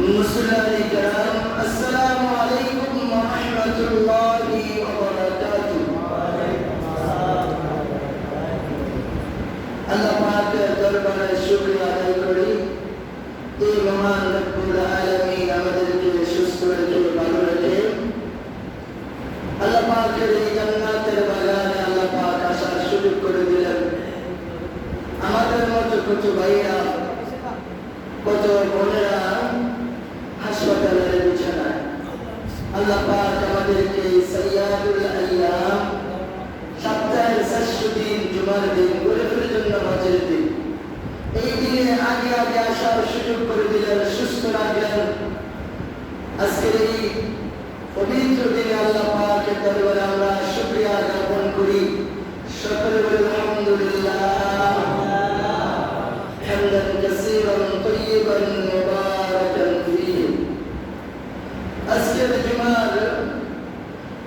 মুসলিম کرام আসসালামু আলাইকুম ওয়া রাহমাতুল্লাহি ওয়া বারাকাতুহু। আল্লাহ পাকের দরবারে শুকরিয়া আদায় করি, এই মহান রব্বুল আলামিন আমাদেরকে সুস্থ রেখে ভালো রেখে আল্লাহ পাকের এই জান্নাতের বাগানে আল্লাহ পাক আসার সুযোগ করে দিলেন। আমাদের মতো কত ভাইরা কত বোনেরা হাসপাতালের বিছানায়, আল্লাহ পাক আমাদেরকে সাইয়্যিদুল আইয়াম সপ্তাহের শেষ দিন জুমার দিন গরিবের জন্য হজের দিন, এই দিনে আগে আগে আসার সুযোগ করে দিলেন, সুস্থ রাখলেন। আজকের এই পবিত্র দিনে আল্লাহ পাকের দরবারে আমরা শুকরিয়া জ্ঞাপন করি। সকলে বলি আলহামদুলিল্লাহ হামদান কাসীরান তাইয়িবান মুবারাকান ফীহি। আজকের জুমার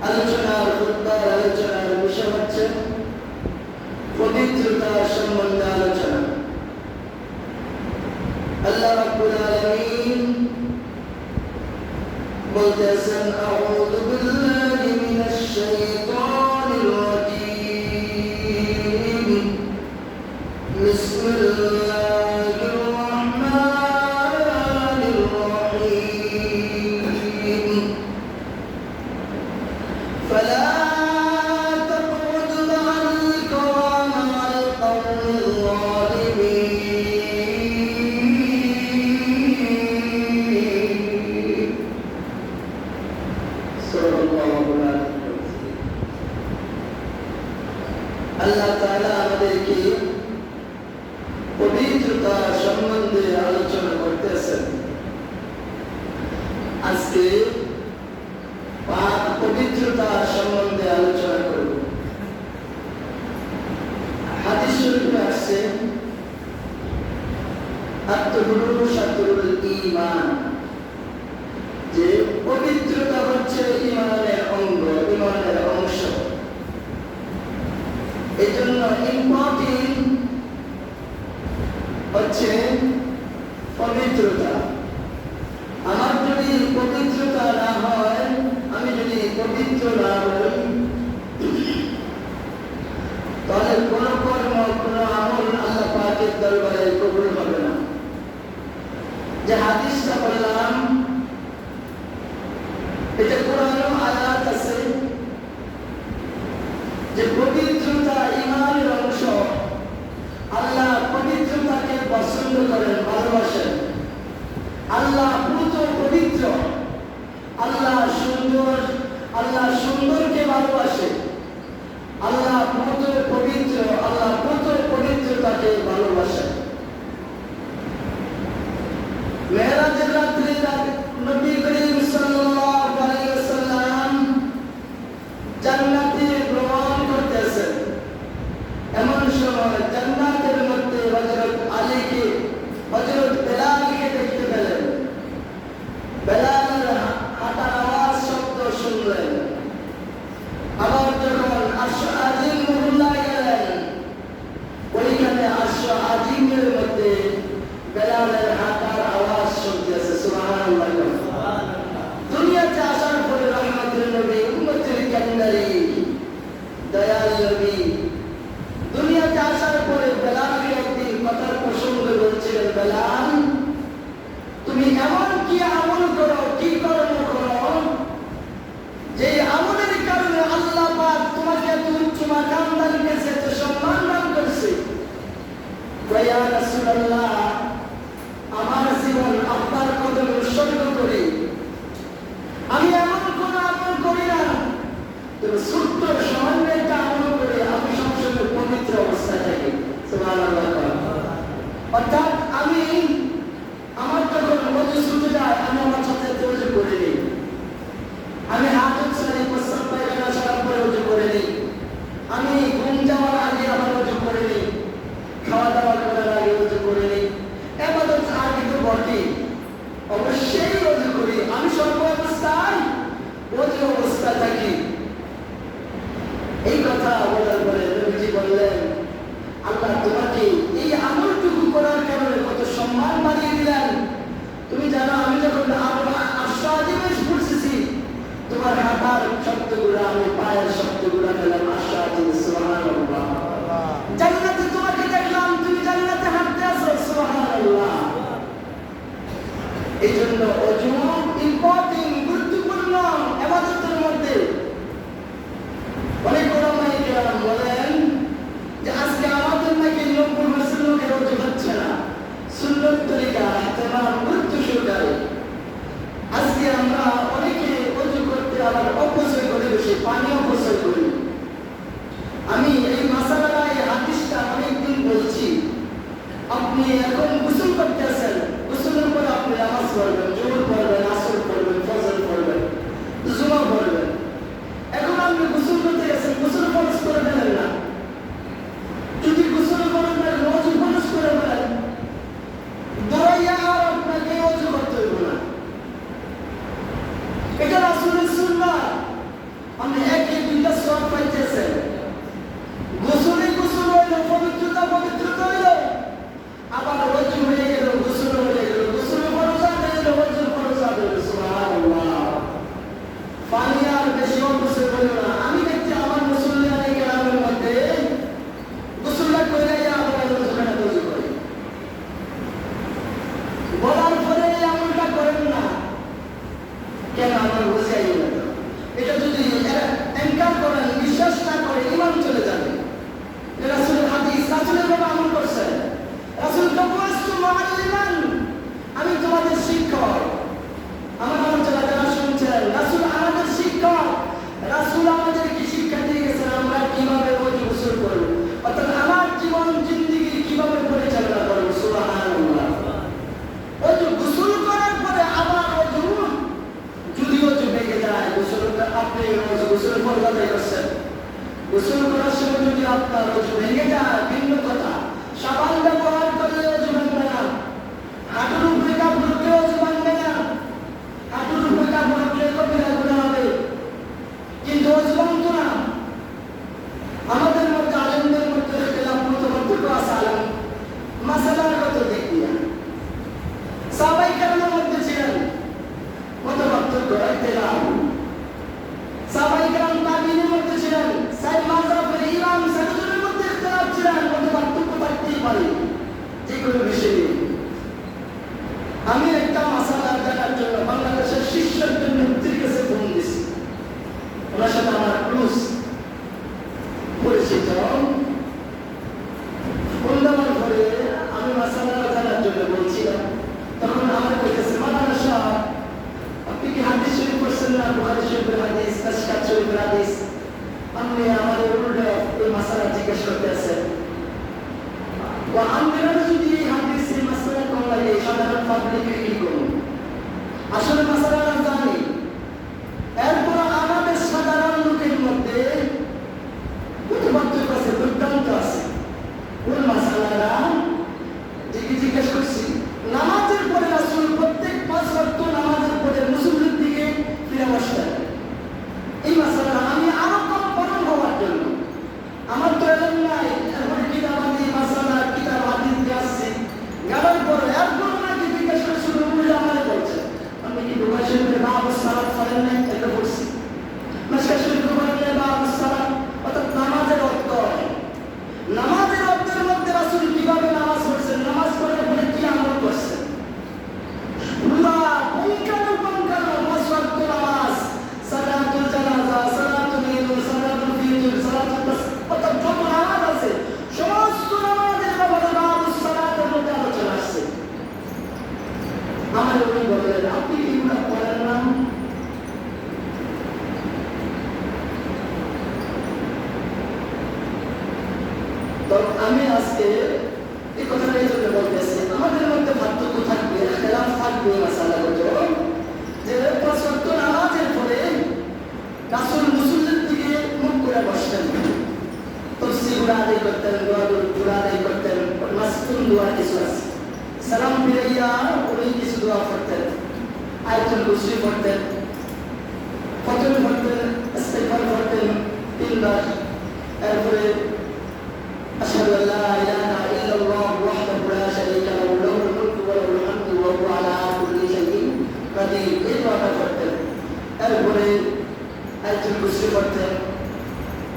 আলোচনার খুতবার আলোচনার বিষয় হচ্ছে পবিত্রতা সম্বন্ধে আলোচনা। আল্লাহ রাব্বুল আলামিন বলতেছেন, আউযু বিল্লাহি মিনাশ শাইতানির রাজীম, বিসমিল্লাহির রাহমানির রহিম, ফালা তাকউদু মা'আল কিরামি ওয়াল কওমিল যালিমিন। আল্লাহ তাআলা আমাদেরকে পবিত্রতা সম্বন্ধে আলোচনা করতেছেন। আজকে পাক পবিত্রতা সম্বন্ধে আলোচনা করব। হাদিস শরীফে আসছে, আত-তাহুরু শাতরুল ঈমান, যে পবিত্রতা হচ্ছে ঈমানের অঙ্গ, ঈমানের অংশ। এই জন্য ইম্পর্টেন্ট হচ্ছে পবিত্রতা। আমার যদি পবিত্রতা না হয়, আমি যদি পবিত্র না হই, তাহলে কোনো কর্ম কোনো আমল আল্লাহ পাকের দরবারে কবুল হবে না। যে হাদিসটা বললাম, এটা কোরআনের আয়াত আছে যে পবিত্রতা ঈমানের অংশ। আল্লাহ পবিত্রতাকে পছন্দ করেন, ভালোবাসেন। আল্লাহ পুরো পবিত্র, আল্লাহ সুন্দর, আল্লাহ সুন্দরকে ভালোবাসে। আল্লাহ পুরো পবিত্র, আল্লাহ পুরো পবিত্রতাকে ভালোবাসেন। মেরাজের রাত্রে নবী করিম সাল্লাল্লাহু আলাইহি ওয়াসাল্লাম জান্নাতে ভ্রমণ করতেছেন। এমন সময় জান্নাতের মধ্যে হযরত আলীকে, হযরত বেলালকে দেখতে পেলেন। বেলালের হাঁটার আওয়াজ শব্দ শুনলেন। আবার যখন আরশ আজিম মহল্লায় গেলেন, ওইখানে আরশ আজিমের মধ্যে বেলালের হাঁটার আওয়াজ শুনতেছে। সুবহানাল্লাহ। দুনিয়াতে আসার পরে রহমতের নবী, উম্মতের কান্ডারি, দয়াল নবী, দুনিয়াতে আসার পরে বেলালকে একদিন কথার প্রসঙ্গে বলছিলেন, বেলাল তুমি এমন কি আমল করো, কি কর্ম করো, যে আমলের কারণে আল্লাহ পাক তোমাকে এত উচ্চ মাকাম দান করেছে, এত সম্মান দান করেছে। ইয়া রাসূলুল্লাহ, আমার জীবন আপনার কদমে উৎসর্গ করি। আমি এমন কোন আমল করি না, তবে ছোট্ট সামান্য একটা আমল করে আমি সবসময় পবিত্র অবস্থায় থাকি। সুবহানাল্লাহ। অর্থাৎ আমি আমার যখন ওযু ছুটে যায়, আমি আমার সাথে ওযু করে নিই। আমি হাত ছাড়ি, প্রস্রাব পায়খানা ছাড়ার পরে ওযু করে নিই। আমি ঘুম যাওয়ার আগে আবার ওযু করে নিই। খাওয়া দাওয়া করার আগে ওযু করে নিই। ইবাদত আগে তো বটে, অবশ্যই ওযু তোমার হাঁটার শব্দগুলো আমি পায়ের শব্দগুলো পেলাম। আশহাদু সুবহানাল্লাহ। জান্নাতে তোমাকে দেখলাম, তুমি জান্নাতে হাঁটতে আছো। সুবহানাল্লাহ। এই জন্য ওযু ইম্পর্টেন্ট, গুরুত্বপূর্ণ ইবাদতের মধ্যে। অনেক ওলামায়ে কেরাম বলেন যে আজকে আমাদের নাকি 90% লোকের ওযু হচ্ছে না। সুন্নত তরিকা ইহতিমাম গুরুত্ব সহকারে আজকে আমরা অনেকে ওযু করতে আবার অপচয় করে বেশি পানি অপচয় করি। আমি এই মাসালাটা এই হাদিসটা অনেকদিন বলছি। আপনি এখন গোসল করতেছেন, গোসলের পরে আপনি নামাজ পড়বেন, জোহর পড়বেন, আসর পড়বেন, ফজর পড়বেন, জুমা পড়বেন। এখন আপনি গোসল করতে গেছেন, গোসল ফরজ করে ফেলেন না। যদি গোসল করেন না, ওযু ফরজ করে ফেলেন, দৌড়াইয়া আর আপনাকে ওযু করতে হইব না। এটা রাসূলের সুন্নাহ। আপনি একে দুইটা সওয়াব পাইতেছেন। গোসলে গোসল হইল, পবিত্রতা হইল, আবার ওযু হয়ে গেল, গোসল হয়ে গেল, গোসল ফরজ আদায় হইল, ওযু ফরজ আদায় হইল। সুবহানাল্লাহ। পানি আর বেশি অপচয় করিও না। আমি দেখছি আমার মুসলমানের গ্রামের মধ্যে গোসলটা করে আবার ওযু করে বলার পরে এমনটা করেন না কেন? আমার বুঝাই না। এটা যদি এনকার করেন, বিশ্বাস না করে, ঈমান চলে যাবে। রাসূলের হাদিস, রাসূলের বাবা আমল করছেন। রাসূল কবুয়াস্তু মুআল্লিমান, আমি তোমাদের শিক্ষক। আমার আলোচনা যারা শুনছেন, রাসূল আমাদের শিক্ষক। রাসূল আমাদেরকে শিক্ষা দিয়ে গেছেন আমরা কিভাবে ওযু গোসল করব, অর্থাৎ আমার জীবন জিন্দেগি কিভাবে পরিচালনা করব। সুবহানাল্লাহ। ওযু গোসল করার পরে আবার ওযু যদি ওযু ভেঙে যায়, আপনি গোসল ফরজ আদায় করছেন, গোসল করার সময় যদি আপনার ওযু ভেঙে যায় ভিন্ন কথা। সাবান ব্যবহার করলে ওযু ভাঙবে না, হাঁটুর উপরে কাপড় রাখলে ওযু ভাঙবে না, হাঁটুর উপরে কাপড় রাখলে কবিরা গুনাহ হবে, কিন্তু ওযু ভাঙতো না। আমাদের মধ্যে আলেমদের মধ্যে ইখতিলাফ মতপার্থক্য আছে। আলেম মাসালাগত দিক দিয়ে সাহাবায়ে কেরামের মধ্যে ছিলেন মতপার্থক্য, ইখতিলাফ। সাহাবায়ে কেরাম তাবিঈনের মধ্যে ছিলেন, সাইদ মাযহাবের ইমাম সাদুদের মধ্যে ইখতিলাফ ছিলেন। মতপার্থক্য থাকতেই পারে যে কোনো বিষয়ে। আমি একটা মাসালা জানার জন্য বাংলাদেশের শীর্ষ একজন ব্যক্তির কাছে ফোন দিয়েছি। ওনার সাথে আমার ক্লোজ পরিচিত। ফোন দেওয়ার পরে আমি মাসালা জানার জন্য বলছিলাম, তখন আমার কাছে মাওলানা সাহেব, আপনি কি হাদিস শরীফ পড়ছেন না? বুখারী শরীফের হাদিস, মিশকাত শরীফের হাদিস। আপনি আমাদের উল্টো এই মাসালা জিজ্ঞেস করতে আছেন। আমরা যদি এই হাদিস এই মাসালা কম লাগে, সাধারণ পাবলিক কি করুন? আসলে মাসালাটা জানি। এরপর আমাদের সাধারণ লোকের মধ্যে পার্থক্য আছে, দুর্দান্ত আছে। কোন মাসালাটা জিজ্ঞেস করছি। নামাজের পরে রাসূল প্রত্যেক 5 ওয়াক্ত নামাজের পরে মুসল্লির দিকে ফিরে বসতেন। এই মাসালা আমি আরো কম পড়ন হওয়ার জন্য, আমার তো এলেন নাই, এরপরে কিতাবাদি মাসালা কিতাব হাদিস দিয়ে আসছি, গাড়ার পরে এরপর নাকি জিজ্ঞেস করে শুরু করে আমারে বলছে, আপনি কি বুখারী শরীফের বাবু সালাত পড়েন নাই? এটা পড়ছি। মিশকাত শরীফের পড়েন বাবু সালাত, অর্থাৎ নামাজের অর্থ। নামাজের অর্থের মধ্যে রাসূল কিভাবে নামাজ পড়ছেন, নামাজ পড়ার পরে কি আমল করছেন, পুরা পুঙ্খানুপুঙ্খানু 5 ওয়াক্ত নামাজ, সালাতুল জানাজা, সালাতুল ঈদ, সালাতুল ফিতর, সালাতুল তাস, অর্থাৎ যত নামাজ আছে সমস্ত নামাজের ব্যাপারে বাবু সালাতের মধ্যে আলোচনা আসছে। আমার উনি বললেন, আপনি কি এগুলো পড়েন না? তো আমি আজকে এই কথাটা এই জন্য বলতেছি, আমাদের মধ্যে পার্থক্য থাকবে, খেলাফ থাকবে মাসালাগত, যে 5 ওয়াক্ত নামাজের পরে রাসূল মুসল্লির দিকে মুখ করে বসতেন, তাসবিহ আদায় করতেন, দোয়া আদায় করতেন, মাসতুন দোয়া কিছু আছে, সালাম ফিরাইয়া উনি কিছু দোয়া করতেন, আয়াতুল কুরসি পড়তেন, ফতর পড়তেন, ইস্তিগফার পড়তেন 3 বার। এরপরে أشهد أن لا إله إلا الله وحده لا شريك له له الملك وله الحمد وهو على كل شيء قدير. এই দোয়াটা করতেন। এরপরে আয়াতুল কুরসি পড়তেন।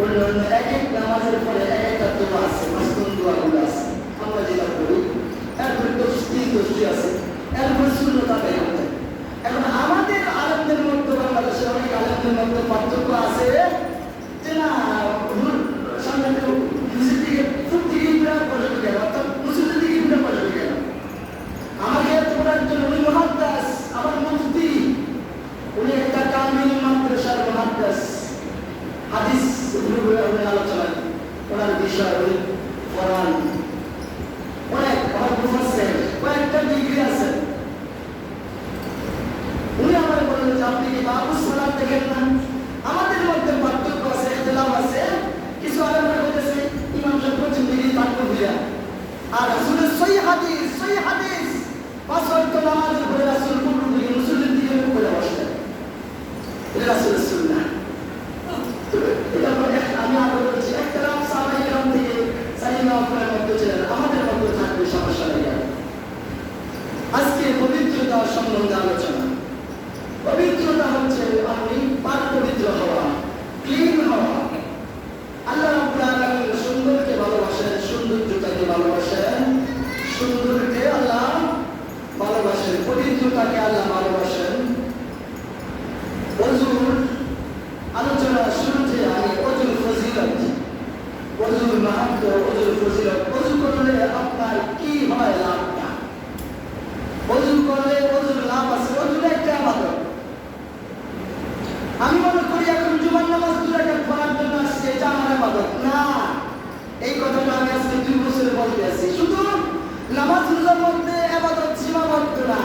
অন্য এক এক নামাজের পরে এক একটা দোয়া আছে, মাসনুন দোয়াগুলো আছে, আমরা যেটা করি। এরপরে তসবিহ আছে, এরপরে সুন্নত আদায় করতে। এখন আমাদের আলেমদের মধ্যে, বাংলাদেশের অনেক আলেমদের মধ্যে পার্থক্য আছে যে না সামনে মসজিদ থেকে ফুট থেকে পর্যন্ত গেল, অর্থাৎ মসজিদের দিকে পর্যন্ত গেল। আমাকে তোমরা একজন উনি মুহাদ্দিস, আমার মুফতি, উনি একটা কামিল মাদ্রাসার মুহাদ্দিস, হাদিস আলোচনা ওনার বিষয় উনি কোরআন অনেক মুফাসসির, কয়েকটা ডিগ্রি আছে। উনি আমার বললেন যে আপনি কি বাবু সালাত দেখেন না? আমাদের মধ্যে পার্থক্য আছে, ইখতিলাফ আছে। কিছু আলেমরা বলতেছে ইমাম সাহেব পশ্চিম দিকে তাকবীর দিয়া, আর রাসূলের সহিহ হাদিস পাঁচ ওয়াক্ত নামাজের পরে রাসূল পূর্ব দিকে মুসল্লির দিকে মুখ করে বসতেন। এটা রাসূলের সুন্নাহ। এটা আমি আগে বলেছি, একটা রাম সাহাবায়ে কেরাম থেকে সাইয়েদনা ওমরের মধ্যে ছিলেন, আমাদের মধ্যে থাকবে সমস্যা নেই। আজকে পবিত্রতা সম্বন্ধে আলোচনা। পবিত্রতা হচ্ছে আপনি পাক পবিত্র হওয়া, ক্লিন হওয়া। আল্লাহ রাব্বুল আলামিন সুন্দরকে ভালোবাসেন, সৌন্দর্যতাকে ভালোবাসেন, সুন্দরকে আল্লাহ ভালোবাসেন, পবিত্রতাকে আল্লাহ ভালোবাসেন। ওযুর আলোচনা শুরুতে আমি ওযুর ফজিলত, ওযুর মাহাত্ম্য, ওযুর ফজিলত, ওযু করলে আপনার কি হয় লাভটা, ওযু করলে ওযুর লাভ আছে। ওযুর একটা ইবাদত। আমি মনে করি এখন জুমার নামাজ 2 রাকাত পড়ার জন্য আসছে, এটা আমার ইবাদত না। এই কথাটা আমি আজকে 2 বছর বলতে আছি। শুধু নামাজ রোজার মধ্যে ইবাদত সীমাবদ্ধ না।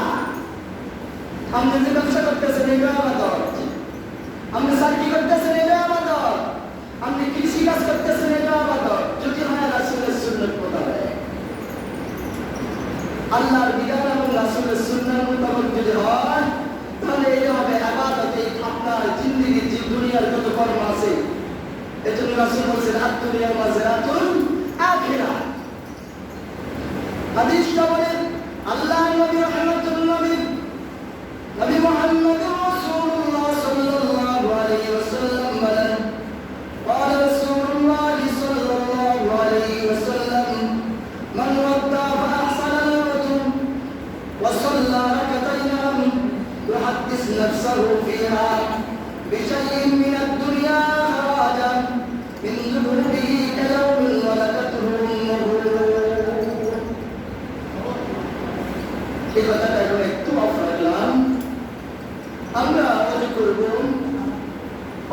আপনি যে ব্যবসা করতেছেন এটা ইবাদত, আপনি চাকরি করতেছেন এটা ইবাদত, আপনি কৃষি কাজ করতেছেন এটা ইবাদত, যদি হয় রাসূলের সুন্নাত মোতাবেক। আল্লাহর বিধান এবং রাসূলের সুন্নাত মোতাবেক যদি হয়, তাহলে এটা হবে ইবাদত। এই আপনার জিন্দেগির যে দুনিয়ার যত কর্ম আছে, এজন্য রাসূল বলেছেন আদ-দুনিয়া মাযরাতুল আখিরাহ। হাদিসটা বলেন আল্লাহর নবী রাহমাতুল নবী নবী মুহাম্মদ রাসূলুল্লাহ সাল্লাল্লাহু আলাইহি ওয়াসাল্লাম বলেন, قال رسول الله صلى الله عليه وسلم من ودع فأحسن الوضوء وصلى ركعتين يحدث نفسه فيها بشيء من الدنيا خرجا من ذنوبه كيوم ولدته أمه. এই কথাটা একটু অফ রাখলাম। আমরা ওযু করব,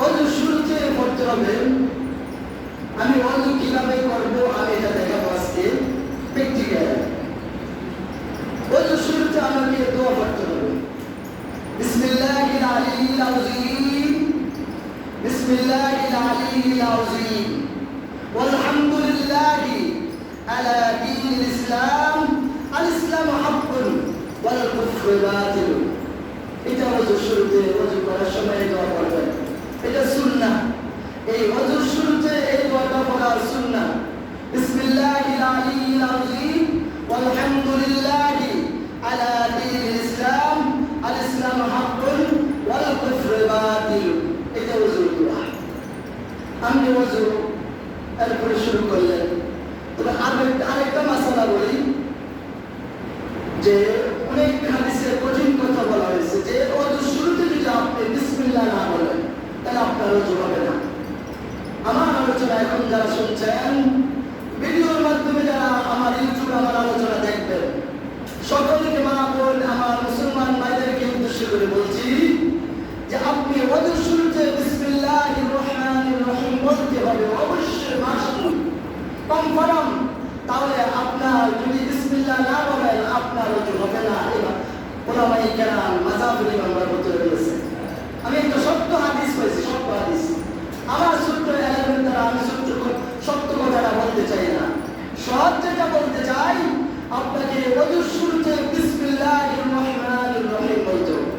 ওযু শুরুতে পড়তে হবে। আমি ওযু কিভাবে করব আমি এটা দেখাবো আজকে প্র্যাকটিক্যাল। ওযু শুরুতে আমাকে দোয়া পড়তে হবে। বিসমিল্লাহিল আলিয়্যিল আযীম, বিসমিল্লাহিল আলিয়্যিল আযীম, ওয়ালহামদুলিল্লাহি আলা দীনিল ইসলাম, আল ইসলামু হাক্কুন ওয়াল কুফরু বাতিল। এটা ওযু শুরুতে, ওযু করার সময় দোয়া করবেন, এটা সুন্নাহ। এই ওযুর শুরুতে এই দোয়াটা পড়া সুন্নাহ। বিসমিল্লাহিল আলিয়্যিল আযীম, ওয়ালহামদুলিল্লাহি আলা দীনিল ইসলাম, আল ইসলামু হাক্কুন ওয়াল কুফরু বাতিল। এটা ওযুর দোয়া। আমি ওযু এরপরে শুরু করলেন। তবে আরেকটা মাসালা বলি যে অনেক হাদিসে কঠিন কথা বলা হয়েছে যে ওযুর শুরুতে যদি আপনি বিসমিল্লাহ না বলেন তাহলে আপনার ওযু হবে না। আমার আলোচনা এখন যারা শুনছেন, ভিডিওর মাধ্যমে যারা আমার ইউটিউবে আমার আলোচনা দেখবেন, সকলকে মা বোন আমার মুসলমান ভাইদেরকে উদ্দেশ্য করে বলছি যে আপনি ওযুর শুরুতে বিসমিল্লাহির রহমানির রহিম বলতে হবে অবশ্যই, মাসুম কনফার্ম। তাহলে আপনার যদি বিসমিল্লাহ না বলেন আপনার ওযু হবে না। এবার ওলামায়ে কেরাম মাযহাবুল ইমামরা বলতে রয়েছে। আমি একটা সত্য হাদিস পেয়েছি, সত্য হাদিস। আমার সত্য এলাকার দ্বারা আমি সত্য কথাটা বলতে চাই না, সহজ যেটা বলতে চাই, আপনাকে ওযুর শুরুতে বিসমিল্লাহির রহমানির রহিম বলতে হবে।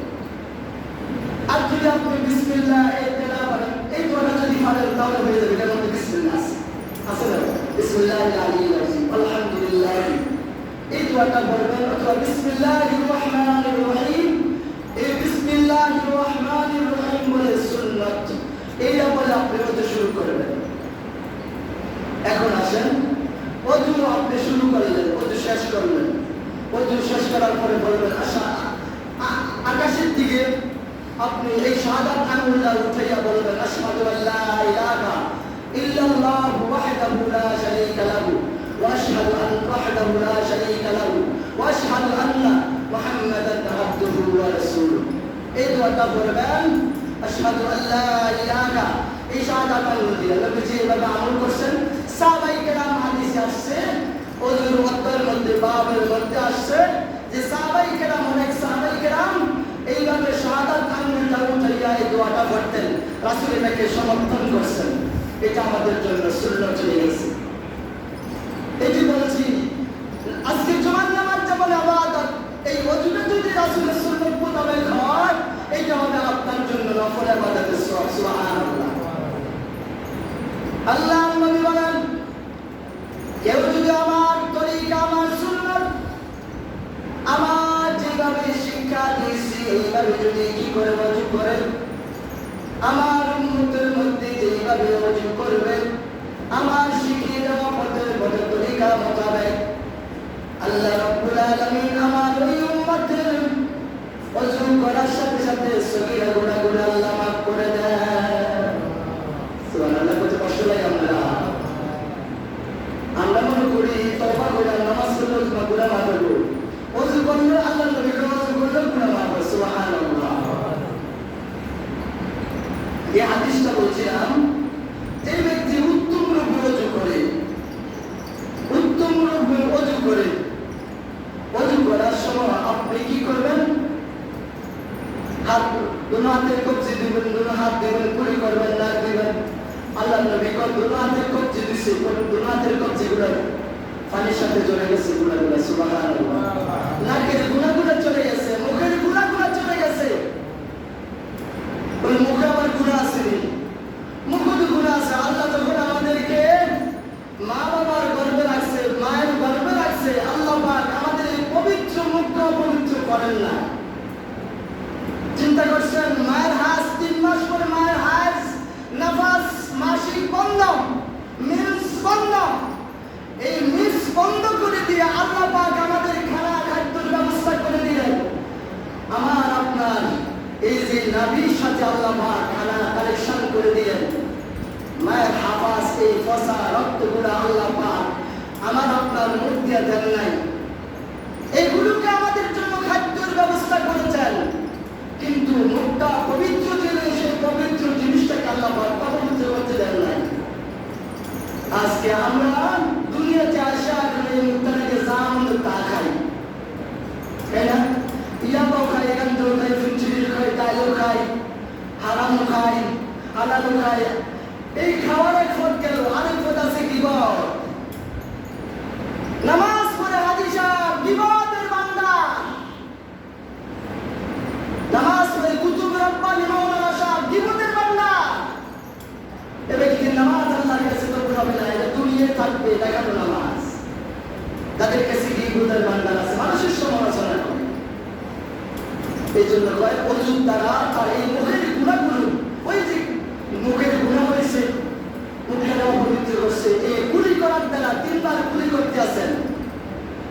আর যদি আপনি বিসমিল্লাহ এই না বলেন, এই দোয়াটা যদি পারেন তাহলে হয়ে যাবে। এটার মধ্যে বিসমিল্লাহ আছে, আছে না? বিসমিল্লাহিল আলিয়্যিল আযীম, আলহামদুলিল্লাহ, এই দোয়াটা বলবেন। অথবা বিসমিল্লাহির রহমানির রহিম, এই বিসমিল্লাহির রহমানির রহিম বলে সুন্নাত, আপনি এই শাহাদাত আঙ্গুলটা উঠাইয়া বলবেন আশহাদু আল্লা ইলাহা ইল্লাল্লাহু ওয়াহদাহু লা শারীকা লাহু ওয়া আশহাদু আন্না ওয়াহদাহু লা শারীকা লাহু ওয়া আশহাদু আন্না মুহাম্মাদান আবদুহু ওয়া রাসূলুহু। এই দোয়াটা পড়বেন আশহাদু আল্লা ইলাহা, এই শাহাদাত আঙ্গুল দিয়ে নবীজি এভাবে আমল করছেন। সাহাবায়ে কেরাম হাদিসে আসছে, ওযুর ওয়াক্তের মধ্যে বাবের মধ্যে আসছে যে সাহাবায়ে কেরাম, অনেক সাহাবায়ে কেরাম এইভাবে শাহাদাত আঙ্গুলটা উঠাইয়া এই দোয়াটা পড়তেন, রাসূল এটাকে সমর্থন করছেন। এটা আমাদের জন্য সুন্নাত হয়ে গেছে। এই যে বলছি আজকে জুমার নামাজ যেমন ইবাদত, এই ওযুটা যদি রাসূলের সুন্নাত মোতাবেক হয়, এটা হবে আপনার জন্য নফল ইবাদতের সওয়াব। সুবহানাল্লাহ। আল্লাহর নবী বলেন, কেউ যদি আমার তরিকা, আমার সুন্নাত, আমার যেভাবে শিক্ষা দিয়েছি এইভাবে যদি কি করে ওযু করে, আমার উম্মতের মধ্যে যেভাবে ওযু করবে, আমার শিখিয়ে দেওয়া পথের তরিকা মোতাবেক, আল্লাহ রাব্বুল আলামিন আমার ওই উম্মতের ওযু করার সাথে সাথে সগীরা গুনাহগুলো আল্লাহ মাফ করে দেন। সুবহানাল্লাহ। কত কষ্ট লাগে আমরা মনে করি তওবা করে নামাজ পড়লে গুনাহ মাফ হবে, ওযু করলে আল্লাহ নবী ওযু করলে গুনাহ মাফ হবে। সুবহানাল্লাহ। এই হাদিসটা বলছিলাম, যে ব্যক্তি উত্তম রূপে ওযু করে, উত্তম রূপে ওযু করে, ওযু করার সময় আপনি কি করবেন? হাত দুনো হাতের কবজি দিবেন, দুনো হাত দিবেন, কুলি করবেন না দিবেন। আল্লাহ নবী দুনো হাতের কবজি দিছে, দুনো হাতের কবজি গুলো পানির সাথে জড়ে গেছে, গুনাহগুলো। সুবহানাল্লাহ। নাকের গুনাহগুলো চলে গেছে, মুখের গুনাহগুলো চলে গেছে। ওই মুখে আমার গুনাহ আছে, মুখে তো গুনাহ আছে। আল্লাহ যখন আমাদেরকে মা বাবার গর্ভে রাখছে, মায়ের গর্ভে রাখছে, আল্লাহ পাক আমাদের এই পবিত্র মুখটা পবিত্র করেন না। চিন্তা করছেন, মায়ের হাঁস 3 মাস পরে মায়ের হাঁস নাফাস মাসিক বন্ধ, মিলস বন্ধ, এই মিলস বন্ধ করে দিয়ে আল্লাহ পাক আমাদের খাদ্যের ব্যবস্থা করে দিলেন। আমার আপনার এই যে নাভির সাথে আল্লাহ পাক খানা কালেকশন করে দিলেন, মায়ের হাফাজ এই ফসা রক্তগুলো আল্লাহ পাক আমার আপনার মুখ দিয়ে দেন নাই, এগুলোকে আমাদের জন্য খাদ্যের ব্যবস্থা করেছেন। কিন্তু মুখটা পবিত্র জেনে সেই পবিত্র জিনিসটাকে আল্লাহ পাক পবিত্র করতে দেন নাই। আজকে আমরা দুনিয়াতে আসা এই মুখটাকে যা মনে তা খাই, তাই না? ইয়াবাও খাই, গাঞ্জাও খাই, ফিনচিডিও খাই, ডাইলও খাই, হারামও খাই, হালালও খাই। এই খাওয়ার এক পথ গেল, আরেক পথ আছে গীবত। নামাজ পড়ে হাজী সাহেব গীবতের বান্দা, নামাজ পড়ে কুতুব রব্বানি মাওলানা সাহেব গীবতের বান্দা। এ ব্যক্তি নামাজ আল্লাহর কাছে কবুল হবে না, এটা দুনিয়ায় থাকবে দেখানো নামাজ। তাদের কাছে গীবতের বান্দা আছে, মানুষের সমালোচনা করে। এই জন্য কয় ওযুর দ্বারা তার এই মুখের গুনাহগুলো, ওই যে মুখের গুনাহ হয়েছে, মুখের অপবিত্র করছে, এই কুলি করার দ্বারা 3 বার কুলি করতে আছেন,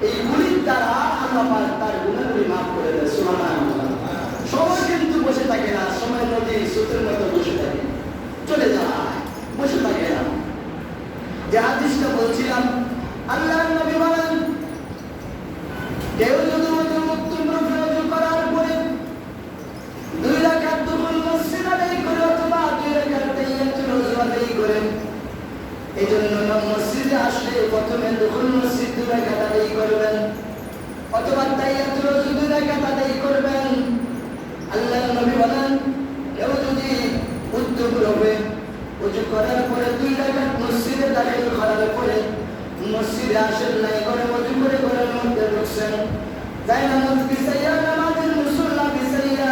এই কুলির দ্বারা আল্লাহ পাক তার গুনাহগুলি মাফ করে দেয়। সুবহানাল্লাহ। সময় কিন্তু বসে থাকে না, সময় নদীর স্রোতের মতো বসে থাকে, চলে যায়, বসে থাকে না। যে হাদিসটা বলছিলাম, আল্লাহর নবী বলেন, কেউ যদি উত্তম রূপে ওযু করার পরে 2 রাকাত দুহুল মসজিদ আদায় করে অথবা 2 রাকাত তাহিয়াতুল ওযু আদায় করে, এই জন্য মসজিদে আসলে প্রথমে দুহুল মসজিদ 2 রাকাত আদায় করবেন অথবা তাহিয়াতুল ওযু 2 রাকাত আদায় করবেন। আল্লাহর নবী বলেন, কেউ যদি উত্তম রূপে ওযু করার পরে 2 রাকাত মসজিদে দাখিল করার পরে মসজিদে আসেন নাই, করে ওযু করে ঘরের মধ্যে ঢুকছেন, তাই নামাজ বিছাইয়া নামাজের মুসল্লা বিছাইয়া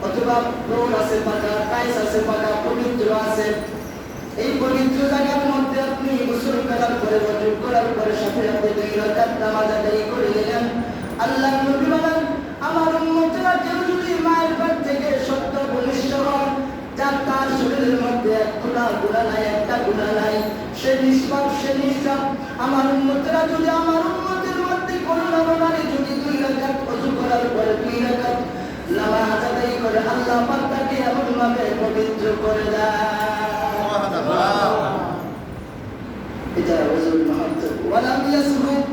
অথবা ফ্লোর আছে পাকা, টাইলস আছে পাকা, পবিত্র আছে, এই পবিত্র জায়গার মধ্যে আপনি গোসল করার পরে ওযু করার পরে সাথে সাথে 2 রাকাত নামাজ আদায় করে নিলেন। আল্লাহর নবী বলেন, আমার উম্মতরা কেউ যদি মায়ের পেট থেকে সত্য ভূমিষ্ঠ হয়, যার তার শরীরের মধ্যে একটা গুনাহ নাই, একটা গুনাহ নাই, সে নিষ্পাপ, সে নিষ্পাপ। আমার উম্মতরা যদি আমার উম্মতের মধ্যে কোনো নরনারী যদি 2 রাকাত ওযু করার পরে 2 রাকাত নামাজ আদায় করে আল্লাহ পাক তাকে এমন ভাবে পবিত্র করে দেয়। এটা ওযুর মাহাত্ম। ওয়ালাম ইয়াসরুফ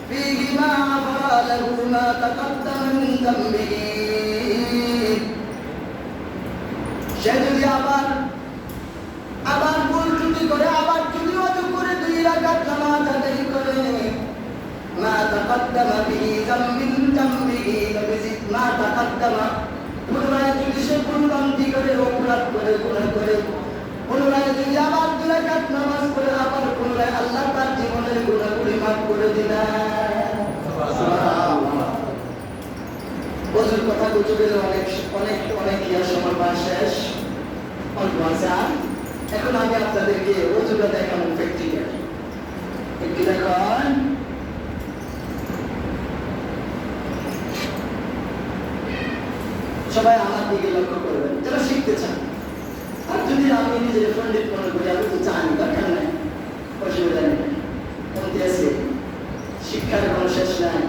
ফীহি মা আফরা লাহু মা তাকাদ্দামা মিন যামবিহি। সে যদি আবার ভুল ত্রুটি করে, আবার যদি ওযু করে 2 রাকাত নামাজ আদায় করে, মা তাকাদ্দামা বিহি যামবিন যামবিহি বিজিদ মা তাকাদ্দামা, পুনরায় যদি সে ভুলভ্রান্তি করে, অপরাধ করে, গুনাহ করে, পুনরায় যদি আবার 2 রাকাত নামাজ পড়ে, আবার পুনরায় আল্লাহ তার জীবনের গুনাহগুলি মাফ করে দিলেন। সুবহানাল্লাহ। ওযুর কথা বলতে গেলে অনেক ইয়ার সময় পাওয়া শেষ, অল্প আছে। এখন আমি আপনাদেরকে ওযুটা দেখাবো প্র্যাকটিক্যাল। একটু দেখুন, সবাই আমার দিকে লক্ষ্য করবেন যারা শিখতে চান। আর যদি আমি নিজের পণ্ডিত মনে করি, আমি তো জানি, দরকার নাই, অসুবিধা নেই। কমতে আছে, শিক্ষার কোনো শেষ নাই।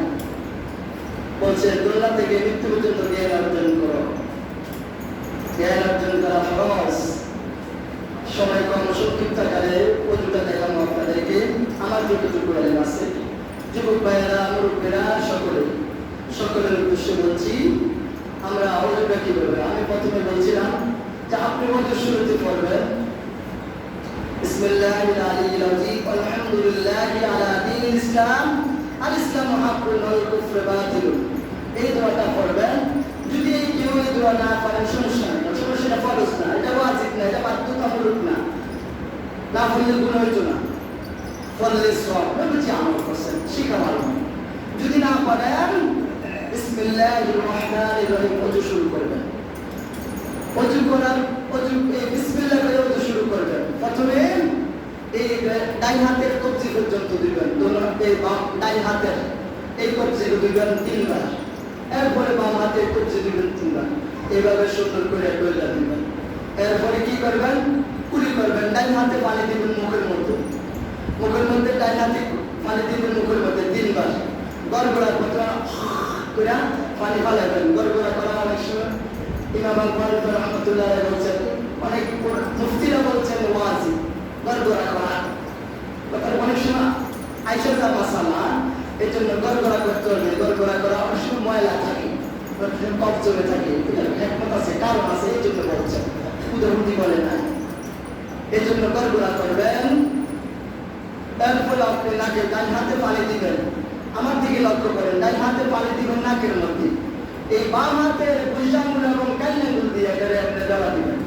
বলছে দুনিয়া থেকে মৃত্যু পর্যন্ত জ্ঞান অর্জন করো। জ্ঞান অর্জন করা ফরজ। সময় কম, সংক্ষিপ্ত আকারে ওযুটা দেখানো আপনাদেরকে। আমার যতটুকু আলেম আছে, যুবক ভাইয়েরা, মুরব্বীরা, সকলের উদ্দেশ্যে বলছি, আমরা ওযুটা কি করবেন। আমি প্রথমে বলছিলাম যে আপনি ওযু শুরুতে পড়বেন বিসমিল্লাহিল আলিয়্যিল আযীম আলহামদুলিল্লাহি আলা দীনিল ইসলাম আল ইসলামু হাক্কুন ওয়াল কুফরু বাতিলুন। এই দোয়াটা পড়বেন। যদি কেউ এই দোয়া না পারেন, সমস্যা নেই, সমস্যাটা ফরজ না, এটা ওয়াজিব না, এটা বাধ্যতামূলক না, না পড়লে গুনাহ হইতো না, পড়লে সওয়াব, বলছি আমল করছেন, শিখা ভালো। যদি না পারেন বিসমিল্লাহির রহমানির রহিম ওযু শুরু করবেন। বিসমিল্লাহ করে ওযু শুরু করবেন। প্রথমে এই ডান হাতের কবজি পর্যন্ত দিবেন, ডান হাতের এই কবজি দিবেন 3 বার। এরপরে বাম হাতের কবজি দিবেন 3 বার। এইভাবে সুন্দর করে ডলে দিবেন। এরপরে কি করবেন, কুলি করবেন। ডান হাতে পানি দিবেন মুখের মধ্যে, ডান হাতে পানি দিবেন মুখের মধ্যে 3 বার। গড়গড়া করে পানি ফালাবেন। গড়গড়া করা অনেক সময় ইমাম আল-বুখারী রাহমাতুল্লাহ আলাইহি বলছেন, অনেক মুফতিরা বলছেন ওয়াজিব গড়গড়া করা। অনেক সময় আয়েশা মাসালা, এই জন্য গড়গড়া করতে হবে। গড়গড়া করা অনেক সময় ময়লা থাকে, কফ জমে থাকে, হিকমত আছে, কারণ আছে, এই জন্য বলছেন, উদাহরণ বলে না। এই জন্য গড়গড়া করবেন। তারপরে আপনি নাকে ডান হাতে পানি দিবেন। আমার দিকে লক্ষ্য করেন, ডান হাতে পানি দিবেন নাকের মধ্যে। এই বাম হাতে বুঝাঙ্গুল এবং কান্নাঙ্গুল দিয়ে একেবারে আপনি জ্বালা দিবেন।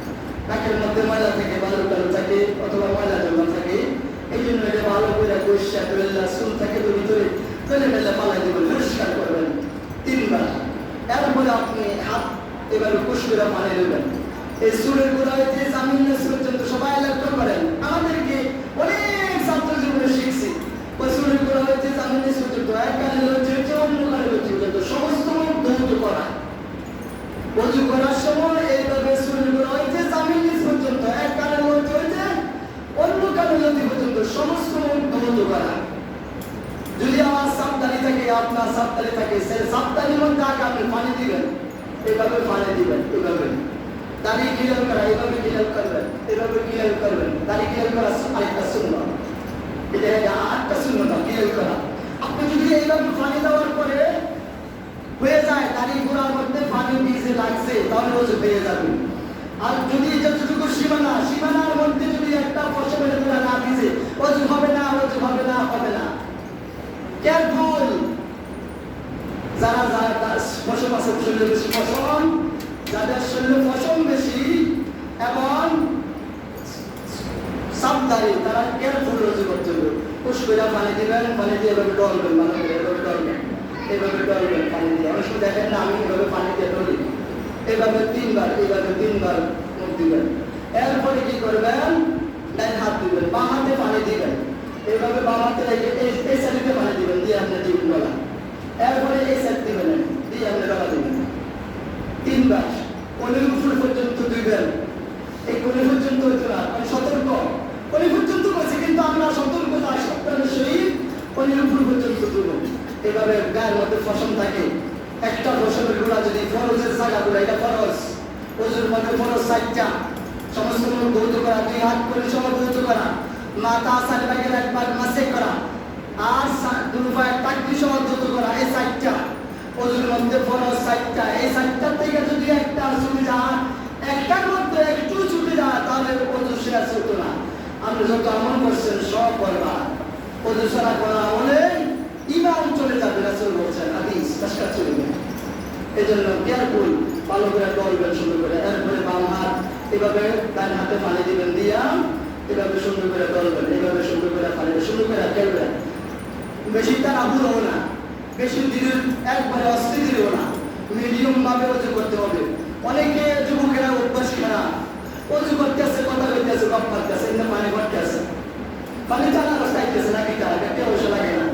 নাকের মধ্যে ময়লা থাকে, বালু টালু থাকে, অথবা ময়লা জমা থাকে, এই জন্য এটা ভালো করে পরিষ্কার করে চুল থাকে তো ভিতরে ফেলে পালাই দিবেন, পরিষ্কার করবেন 3 বার। এরপরে আপনি হাত এবারে কুশ করে পানি দেবেন। এই চুলের গোড়া হইতে জামিন পর্যন্ত সবাই লক্ষ্য করেন। আমাদেরকে অনেক ছাত্র জীবনে শিখছি, ওই চুলের গোড়া হইতে জামিন পর্যন্ত, এক কানে লজ্জা হচ্ছে, অন্য কানে লজ্জা পর্যন্ত, সমস্ত মুখ ধৌত করা। ওযু করার সময় এইভাবে চুলের গোড়া হইতে জামিন পর্যন্ত, এক কানে লজ্জা হইতে অন্য কানে লজ্জা পর্যন্ত, সমস্ত মুখ ধৌত করা। যদি আমার সাবধানী থাকে, আপনার সাবধানী থাকে, সেই সাবধানীর মধ্যে আগে আপনি পানি দিবেন। এইভাবে পানি দিবেন, এইভাবে দাড়ি ক্লিয়ার করা, এইভাবে ক্লিয়ার করবেন, এইভাবে ক্লিয়ার করবেন। দাড়ি ক্লিয়ার করা আরেকটা সুন্নাত, এটা আরেকটা সুন্নাত ক্লিয়ার করা। আপনি যদি এইভাবে পানি দেওয়ার পরে হয়ে যায়, দাড়ি গোড়ার মধ্যে পানি ভিজে লাগছে, তাহলে ওযু হয়ে যাবে। আর যদি যতটুকু সীমানার মধ্যে যদি একটা পশমের গোড়া না ভিজে, ওযু হবে না, হবে না। কেয়ারফুল, যারা পশম আছে, শরীরে বেশি পশম, যাদের শরীরে পশম বেশি এবং সাবধানী, তারা কেয়ারফুল ওযু করতে হবে। পুষ্করা পানি দিবেন, পানি দিয়ে এভাবে ডলবেন, এইভাবে ডলবেন পানি দিয়ে। অনেক সময় দেখেন না, আমি এভাবে পানি দিয়ে ডলি, এইভাবে 3 বার, এইভাবে 3 বার মুখ দিবেন। এরপরে কি করবেন, ডান হাত দিবেন, বাম হাতে পানি দিবেন, এইভাবে বাম হাতে রেখে এই সাইডে পানি দিবেন, দিয়ে আপনি দিবেন গলা। এরপরে এই সাইড দিবেন, দিয়ে আপনি গলা দিবেন 3 বার। কোলের উপর পর্যন্ত দিবেন। এই কোলে পর্যন্ত হইতো না, মানে সতর্ক, কোলে পর্যন্ত করছে, কিন্তু আমরা সতর্কতার সাবধানের সহিত কোলের উপর পর্যন্ত দেব। এভাবে গায়ের মধ্যে পশম থাকে, একটা পশমের গোড়া যদি ফরজের জায়গাগুলো, এটা ফরজ, ওজুর মধ্যে ফরজ 60টা, সমস্ত মুখ ধৌত করা, 2 হাত করে সময় ধৌত করা, মাথা সালবাগের একবার মাসে করা, আর দুই পায়ের টাকলি সময় ধৌত করা, এই 60টা ওজুর মধ্যে ফরজ 60টা। এই 60টার থেকে যদি একটা ছুটে যায়, একটার মধ্যে একটু ছুটে যায়, তাহলে ওজু শেষ হতো না। আপনি যত আমল করছেন সব করবা, ওজু ছাড়া করা আমলে ইমান চলে যাবে, রাসূল বলছেন, হাদিস কষ্ট চলে যাবে। এই জন্য কেয়ারফুল, ভালো করে ডলবেন সুন্দর করে। এরপরে বাম হাত এভাবে ডান হাতে পানি দিবেন, দিয়া এভাবে সুন্দর করে ডলবেন, এভাবে সুন্দর করে পানি সুন্দর করে খেলবেন। বেশি তাড়াহুড়ো হবো না, বেশি ধীরে একবারে অস্থির হবো না, মিডিয়াম ভাবে ওজু করতে হবে। অনেকে যুবকেরা অভ্যাস খারাপ, ওজু করতেছে, কথা বলতেছে, গপ মারতেছে, কিন্তু পানি করতেছে, পানি চালা বসাইতেছে নাকি তারা কেউ বসে লাগে না,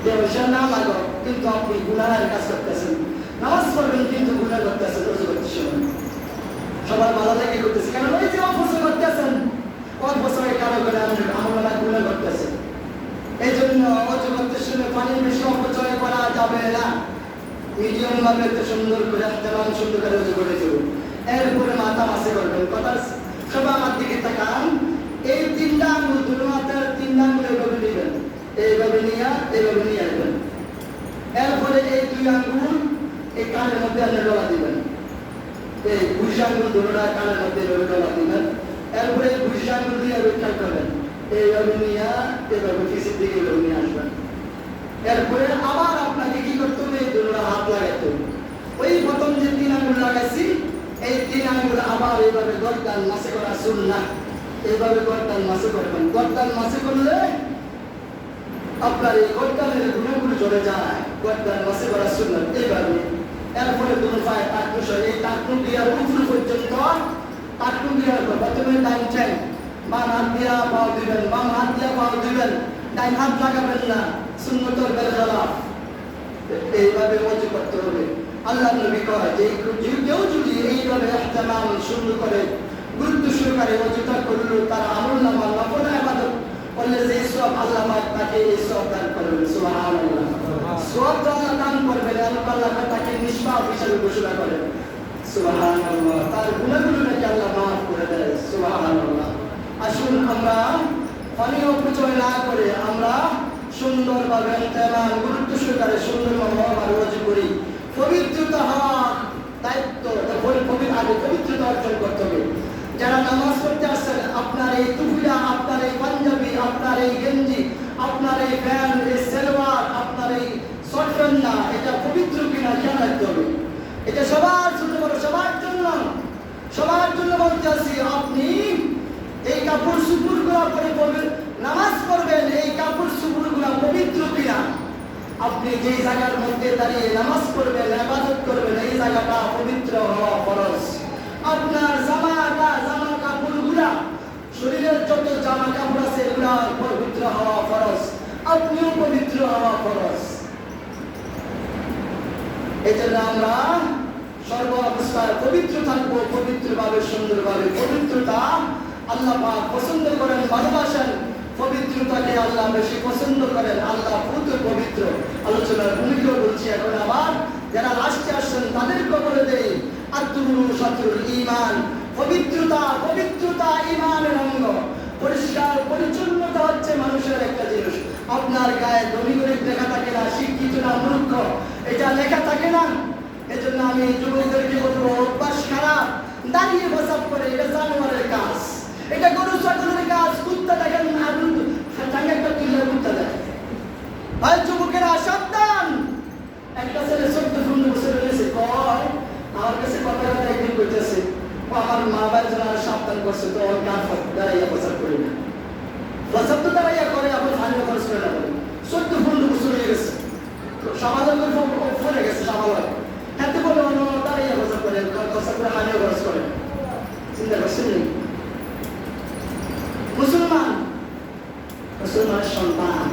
কেউ বসে না লাগো, কিন্তু আপনি গুনাহের কাজ করতেছেন। নামাজ পড়বেন কিন্তু গুনাহ করতেছেন ওজু করতে সময়। সবার ভালো লাগে করতেছে, কারণ ওই যে অপচয় করতেছেন, অপচয়ের কারণে করে আমরা গুনাহ করতেছেন। এই জন্য ওজু করতে সময় পানি বেশি অপচয় করা যাবে না, মিডিয়াম ভাবে একটু সুন্দর করে তেমন সুন্দর করে ওজু করে দেব। এরপরে মাথা মাসে করবেন। কথা সবাই আমার দিকে তাকান, এই 3টা আঙুল, দুই হাতের 3 আঙুল এইভাবে নেবেন, এইভাবে নিয়ে আসবেন। এরপরে এই 2 আঙুল এই কানের মধ্যে আপনি ডলা দিবেন, এই 20 আঙুল দুটোটা কানের মধ্যে ডলা দিবেন। এরপরে এই 20 আঙুল দিয়ে রক্ষা করবেন, এইভাবে নিয়ে এভাবে পিছের দিকে এভাবে নিয়ে আসবেন। এরপরে আবার আপনাকে কি করতে হবে, এই দুটোটা হাত লাগাইতে হবে। ওই প্রথম যে 3 আঙুল লাগাইছি, এই 3 আঙুল আবার এইভাবে গর্দান মাসে করা সুন্নাহ, এইভাবে গর্দান মাসে করবেন। গর্দান মাসে করলে আপনার এই গর্দানের গুণাগুলো চলে যায়, গর্দান মাসে করা সুন্নাহ এইভাবে। এরপরে দুই পায়ে টাকনু সহ এই টাকনু দিয়ে উপর পর্যন্ত টাকনু দিয়ে প্রথমে ডাইন চাই, বাম হাত দিয়ে পাও দিবেন, বাম হাত দিয়ে পাও দিবেন, ডাইন হাত লাগাবেন না, সুন্নতের খেলাফ। এইভাবে ওজু করতে হবে। আল্লাহ নবী কয় যে কেউ যদি এইভাবে ইহতিমাম সুন্দর করে গুরুত্ব সহকারে ওজুটা করলো, তার আমলনামা নফল ইবাদত করলে যে সওয়াব আল্লাহ তাকে এই সওয়াব দান করবেন। সুবহানাল্লাহ, সওয়াব আল্লাহ দান করবেন, আল্লাহ তাকে নিষ্পাপ হিসেবে ঘোষণা করেন। সুবহানাল্লাহ, তার গুনাহগুলো নাকি আল্লাহ মাফ করে দেয়। সুবহানাল্লাহ। আসুন আমরা পানি অপচয় না করে আমরা সুন্দরভাবে ইহতিমাম গুরুত্ব সহকারে সুন্দরভাবে ওজু করি। পবিত্রতা হওয়ার দায়িত্ব, পবিত্রতা অর্জন করতে হবে। যারা নামাজ পড়তে আসছেন, আপনার এই টুপিটা, আপনার এই পাঞ্জাবি, আপনার এই গেঞ্জি, আপনার এই প্যান্ট, এই সালোয়ার, আপনার এই শর্ট প্যান্টটা, এটা পবিত্র কিনা খেয়াল রাখতে হবে। এটা সবার জন্য বলো, সবার জন্য বলতে আসি, আপনি এই কাপড় সুপুরগুলো পরে পড়বেন, নামাজ পড়বেন, এই কাপড় সুপুরগুলো পবিত্র কিনা। আপনি যে জায়গার মধ্যে দাঁড়িয়ে নামাজ পড়বেন, ইবাদত করবেন, এই জায়গাটা পবিত্র হওয়া ফরজ। আপনার জামা কাপড়গুলা, শরীরের যত জামা কাপড় আছে এগুলা পবিত্র হওয়া ফরজ, আপনিও পবিত্র হওয়া ফরজ। এই জন্য আমরা সর্ব অবস্থায় পবিত্র থাকবো, পবিত্রভাবে সুন্দরভাবে। পবিত্রতা আল্লাহ পাক পছন্দ করেন, ভালোবাসেন। পবিত্রতাকে আল্লাহ বেশি পছন্দ করেন, আল্লাহ পবিত্র। আলোচনার ভূমিকা বলছি। এখন আবার যারা লাস্টে আসছেন তাদেরকে বলে দেই, আত্মুরু শত্রুর ঈমান। পবিত্রতা ঈমানের অঙ্গ। পরিষ্কার পরিচ্ছন্নতা হচ্ছে মানুষের একটা জিনিস। আপনার গায়ে ধনী গরিব লেখা থাকে না, শিক্ষিত না মূর্খ, এটা লেখা থাকে না। এজন্য আমি যুবকদেরকে বলবো, অভ্যাস খারাপ, দাঁড়িয়ে প্রসাব করে, এটা জানোয়ারের কাজ, এটা গরু ছাগলের কাজ। কুত্তা দেখেন টাঙ্গে একটা তুলে কুত্তা দেয়। ভাই যুবকেরা সাবধান। একটা ছেলে 14-15 বছর হয়েছে, কয় আমার কাছে কথা একদিন কইতেছে, আমার মা বাবা যারা সাবধান করছে, তো ওর কাজ দাঁড়াইয়া প্রসাব করি না, প্রসাব তো দাঁড়াইয়া করে, আবার ফাইনাল খরচ করে না। 14-15 বছর হয়ে গেছে, সমাজের ফলে গেছে, সমাজ হাতে বলে দাঁড়াইয়া প্রসাব করে, প্রসাব করে ফাইনাল খরচ করে। চিন্তা করছেন নেই? মুসলমানের সন্তান,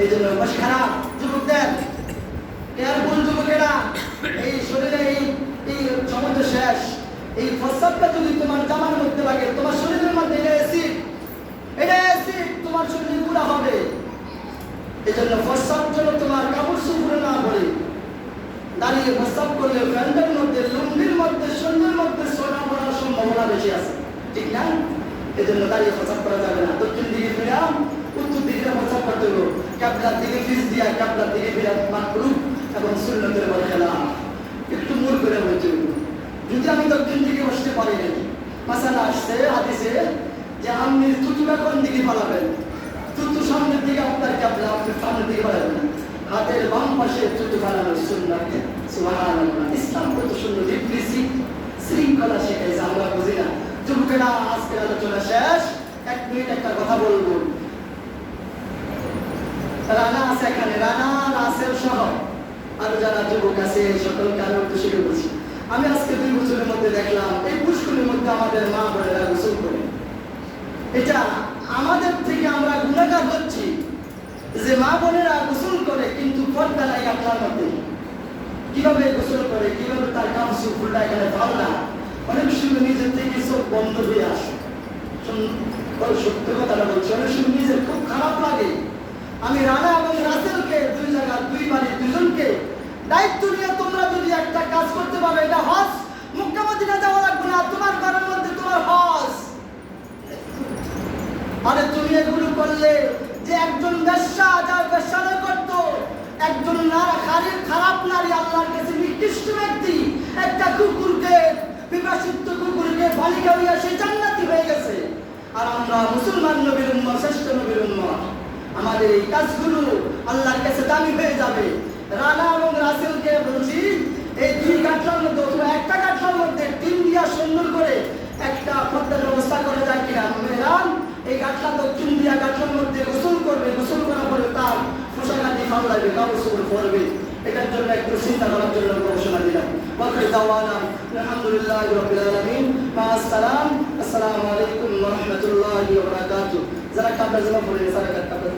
এই জন্য অভ্যাস খারাপ। যুবকদের কেয়ারফুল, যুবকেরা, এই শরীরে এই সময় তো শেষ। এই প্রস্রাবটা যদি তোমার জামার মধ্যে লাগে, তোমার শরীরের মধ্যে এটা অ্যাসিড তোমার শরীরে পুরা হবে। এই জন্য প্রস্রাব যেন তোমার কাপড় সুপুরে না পড়ে, দাঁড়িয়ে প্রস্রাব করলে প্যান্টের মধ্যে, লুঙ্গির মধ্যে, শরীরের মধ্যে সোনা পড়ার সম্ভাবনা বেশি আছে, ঠিক না? এই জন্য দাঁড়িয়ে প্রচার করা যাবে না। দক্ষিণ দিকে ফিরাম, উত্তর দিকে প্রচার করতে হবে। ক্যাবলার দিকে ফিস দিয়া ক্যাবলার দিকে ফিরাম মাকরুহ এবং সুন্নতের বলে খেলাম। একটু মূল করে বলতে হবে। যদি আমি দক্ষিণ দিকে বসতে পারি না, মাসালা আসছে হাদিসে যে আপনি থুতুটা কোন দিকে পালাবেন, থুতু সামনের দিকে আপনার ক্যাবলা, আপনি সামনের দিকে পালাবেন না, হাতের বাম পাশে থুতু পালানোর সুন্নাত। সুবহানাল্লাহ। ইসলাম কত সুন্দর ডিপ্লিসিট শৃঙ্খলা শিখাইছে, আমরা বুঝি না। যুবকেরা, আজকের আলোচনা শেষ, 1 মিনিট একটা কথা বলবো। রানা আছে এখানে, রানা, নাসের সহ আরো যারা যুবক আছে সকলকে আমি উদ্দেশ্য করে বলছি, আমি আজকে 2 বছরের মধ্যে দেখলাম এই পুষ্করির মধ্যে আমাদের মা বোনেরা গোসল করে। এটা আমাদের থেকে আমরা গুণাগার হচ্ছি যে মা বোনেরা গোসল করে কিন্তু পর্দা নাই আপনার মধ্যে। কিভাবে গোসল করে, কিভাবে তার কামসু ফুলটা এখানে ভালো না, অনেক সময় নিজের থেকে চোখ বন্ধ হয়ে আসে। সত্য কথাটা বলছি, অনেক সময় নিজের খুব খারাপ লাগে। আমি রানা এবং রাসেলকে 2 জায়গায় 2 বাড়ির 2 জনকে দায়িত্ব নিয়ে তোমরা যদি একটা কাজ করতে পারো, এটা হজ, মক্কা মদিনা যাওয়া লাগবে না, তোমার ঘরের মধ্যে তোমার হজ। আরে তুমি এগুলো করলে যে একজন বেশ্যা যার বেশ্যালয় করতো, একজন খারাপ নারী, আল্লাহর কাছে নিকৃষ্ট ব্যক্তি, একটা কুকুরকে, বিবাসিত কুকুরকে বালিকা হইয়া সে জান্নাতি হয়ে গেছে। আর আমরা মুসলমান নবীর উম্মত, শ্রেষ্ঠ নবীর উম্মত, আমাদের এই কাজগুলো আল্লাহর কাছে দামি হয়ে যাবে। রানা এবং রাসেলকে বলছি, এই 2 কাঠলার মধ্যে অথবা একটা কাঠলার মধ্যে টিন দিয়া সুন্দর করে একটা পর্দার ব্যবস্থা করে যায় কিনা। মেয়েরান এই কাঠলা দক্ষিণ দিয়া কাঠলার মধ্যে গোসল করবে, গোসল করার পরে তার পোশাকাদি ভালো লাগবে, কাপড় পরবে। এটার জন্য একটু চিন্তা করার জন্য ঘোষণা দিলাম। আলহামদুলিল্লাহ রাব্বিল আলামিন। আসসালামু আলাইকুম ওয়া রাহমাতুল্লাহি ওয়া বারাকাতুহু। যারা কাপড় জমা পড়ে সারা কাপড়